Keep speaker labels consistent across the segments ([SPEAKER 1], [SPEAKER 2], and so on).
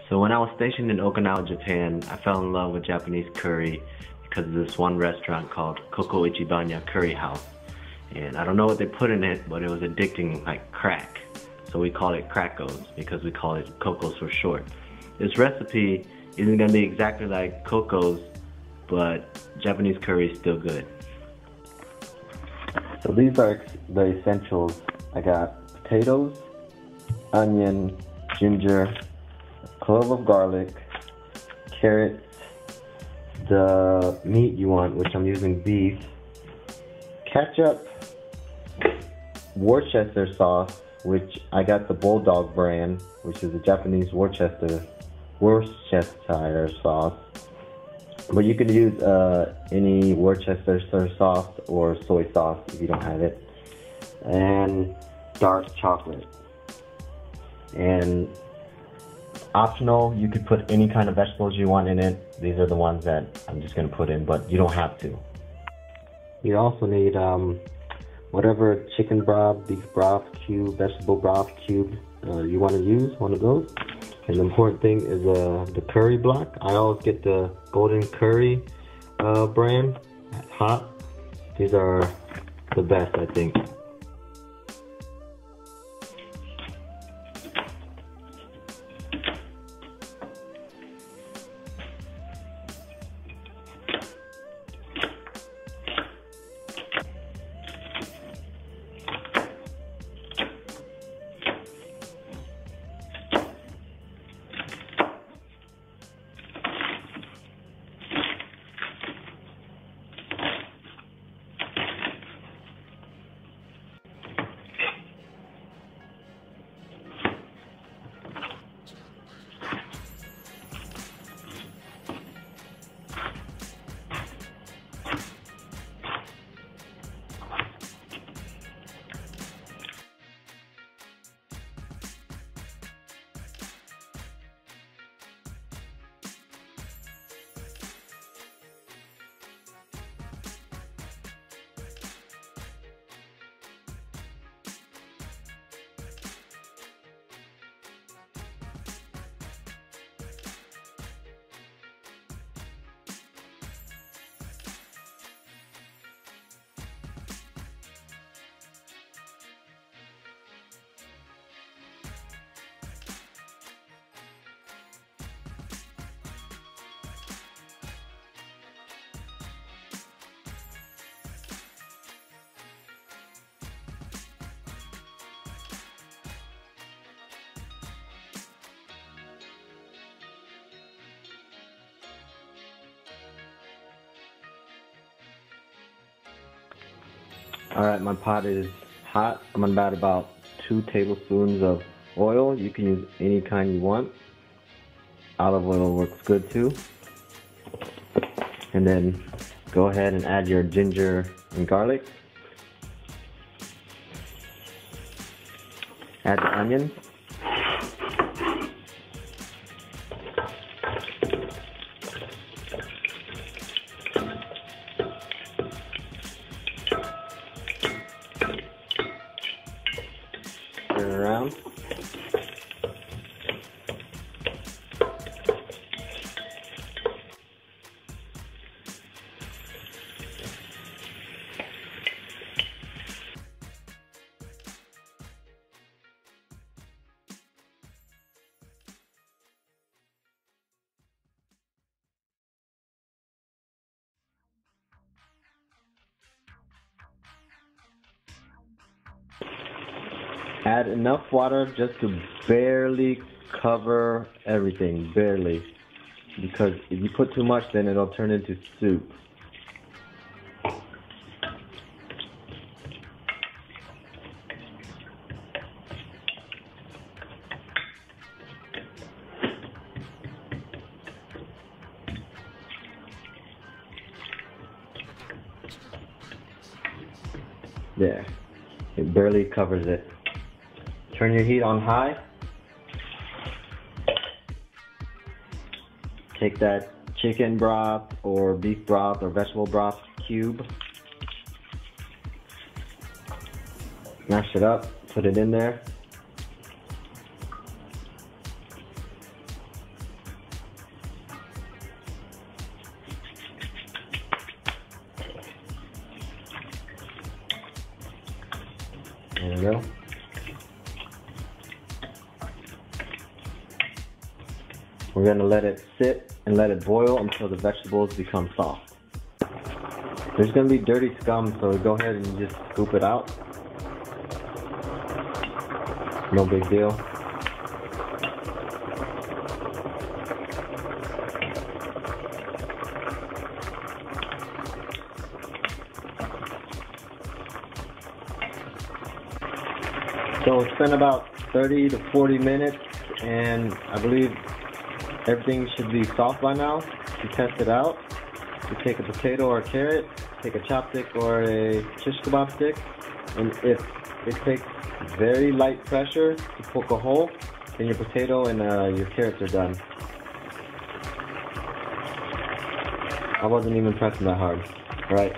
[SPEAKER 1] So when I was stationed in Okinawa, Japan, I fell in love with Japanese curry because of this one restaurant called CoCo Ichibanya Curry House. And I don't know what they put in it, but it was addicting like crack. So we call it Crackos because we call it CoCo's for short. This recipe isn't going to be exactly like CoCo's, but Japanese curry is still good. So these are the essentials. I got potatoes, onion, ginger, clove of garlic, carrots, the meat you want, which I'm using beef, ketchup, Worcester sauce, which I got the Bulldog brand, which is a Japanese Worcestershire sauce. But you can use any Worcestershire sauce or soy sauce if you don't have it. And dark chocolate. And optional, you could put any kind of vegetables you want in it. These are the ones that I'm just going to put in, but you don't have to. You also need whatever chicken broth, beef broth cube, vegetable broth cube you want to use, one of those. And the important thing is the curry block. I always get the Golden Curry brand, hot. These are the best, I think. Alright, my pot is hot. I'm gonna add about 2 tablespoons of oil. You can use any kind you want. Olive oil works good too. And then go ahead and add your ginger and garlic. Add the onions. Turn it around. Add enough water just to barely cover everything, barely. Because if you put too much, then it'll turn into soup. There, it barely covers it. Turn your heat on high. Take that chicken broth or beef broth or vegetable broth cube. Mash it up, put it in there. We're gonna let it sit and let it boil until the vegetables become soft. There's gonna be dirty scum, so go ahead and just scoop it out. No big deal. So it's been about 30 to 40 minutes, and I believe everything should be soft by now. To test it out, you take a potato or a carrot, take a chopstick or a shish kebab stick, and if it takes very light pressure to poke a hole, then your potato and your carrots are done. I wasn't even pressing that hard. Alright.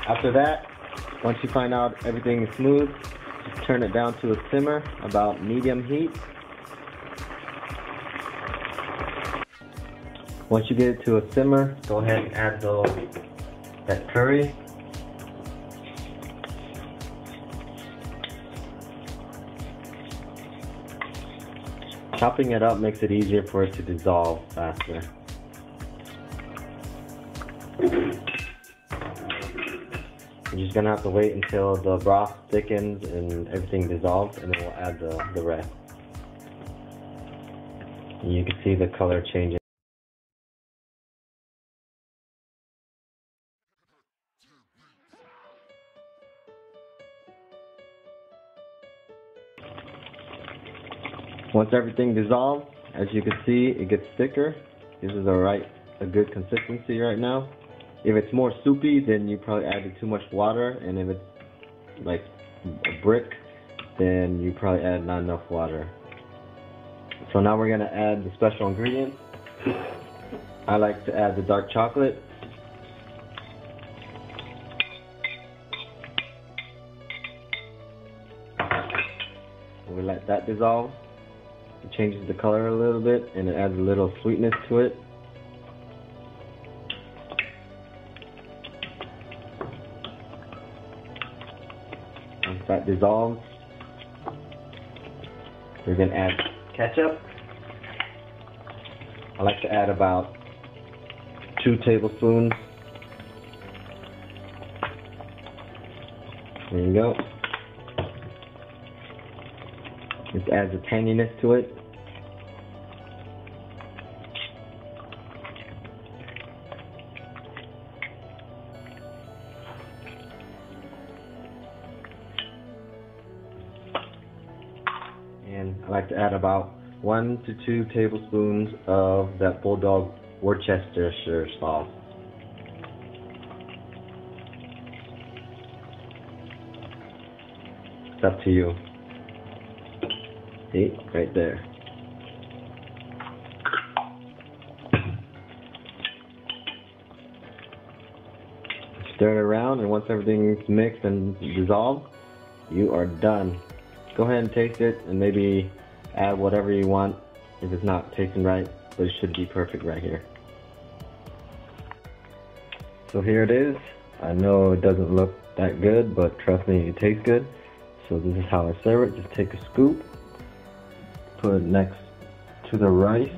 [SPEAKER 1] After that, once you find out everything is smooth, just turn it down to a simmer, about medium heat. Once you get it to a simmer, go ahead and add that curry. Chopping it up makes it easier for it to dissolve faster. You're just gonna have to wait until the broth thickens and everything dissolves, and then we'll add the rest. And you can see the color changing. Once everything dissolves, as you can see, it gets thicker. This is a good consistency right now. If it's more soupy, then you probably added too much water, and if it's like a brick, then you probably add not enough water. So now we're gonna add the special ingredients. I like to add the dark chocolate. We let that dissolve. It changes the color a little bit, and it adds a little sweetness to it. Once that dissolves, we're going to add ketchup. I like to add about 2 tablespoons. There you go. This adds a tanginess to it. And I like to add about 1 to 2 tablespoons of that Bulldog Worcestershire sauce. It's up to you. See, right there. Stir it around, and once everything's mixed and dissolved, you are done. Go ahead and taste it, and maybe add whatever you want if it's not tasting right, but it should be perfect right here. So here it is. I know it doesn't look that good, but trust me, it tastes good. So this is how I serve it. Just take a scoop, put it next to the rice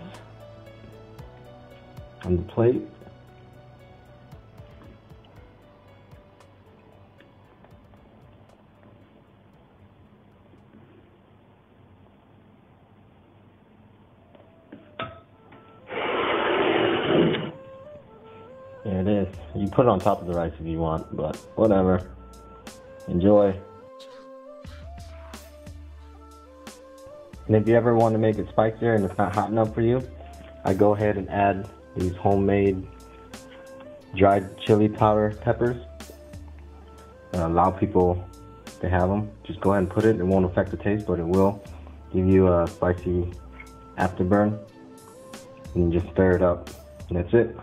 [SPEAKER 1] on the plate. There it is. You put it on top of the rice if you want, but whatever. Enjoy. And if you ever want to make it spicier and it's not hot enough for you, I go ahead and add these homemade dried chili powder peppers. A lot of people, they have them. Just go ahead and put it. It won't affect the taste, but it will give you a spicy afterburn. And you just stir it up, and that's it.